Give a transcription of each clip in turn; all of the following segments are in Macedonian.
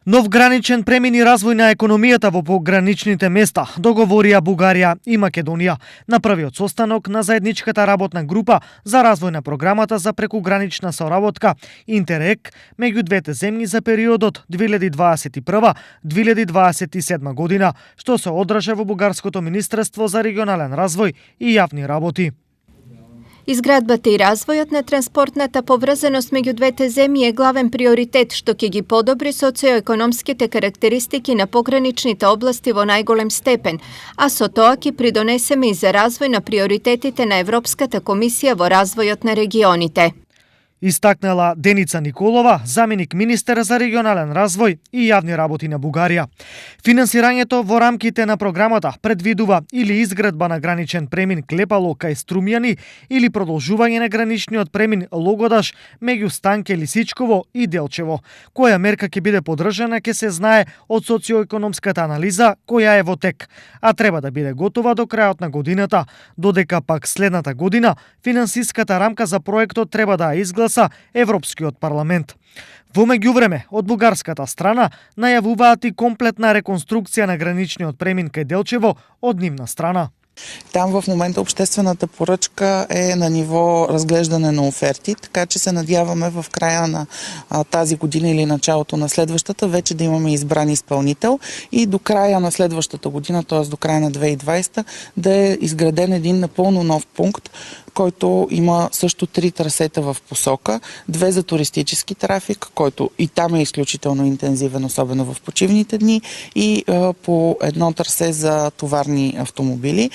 Нов граничен премин и развој на економијата во пограничните места договорија Бугарија и Македонија на првиот состанок на заедничката работна група за развој на програмата за прекугранична соработка Интерек меѓу двете земји за периодот 2021-2027 година, што се одржа во Бугарското министерство за регионален развој и јавни работи. Изградбата и развојот на транспортната поврзаност меѓу двете земји е главен приоритет што ќе ги подобри социоекономските карактеристики на пограничните области во најголем степен, а со тоа ќе придонесеме и за развој на приоритетите на Европската комисија во развојот на регионите. Истакнала Деница Николова, заменик министер за регионален развој и јавни работи на Бугарија. Финансирањето во рамките на програмата предвидува или изградба на граничен премин Клепало кај Струмјани или продолжување на граничниот премин Логодаш меѓу Станке, Лисичково и Делчево. Која мерка ќе биде поддржана ќе се знае од социоекономската анализа која е во тек, а треба да биде готова до крајот на годината, додека пак следната година финансиската рамка за проектот треба да изгласа Европскиот парламент. Во меѓувреме, од бугарската страна најавуваат и комплетна реконструкција на граничниот премин кај Делчево од нивна страна. Там в момента обществената поръчка е на ниво разглеждане на оферти, така че се надяваме в края на тази година или началото на следващата вече да имаме избран изпълнител и до края на следващата година, т.е. до края на 2020, да е изграден един напълно нов пункт, който има също 3 трасета в посока, 2 за туристически трафик, който и там е изключително интензивен, особено в почивните дни, и по едно трасе за товарни автомобили.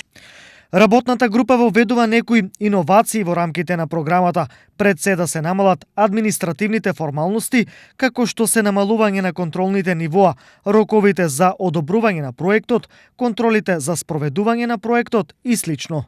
Работната група воведува некои иновации во рамките на програмата, пред се да се намалат административните формалности, како што се намалување на контролните нивоа, роковите за одобрување на проектот, контролите за спроведување на проектот и слично.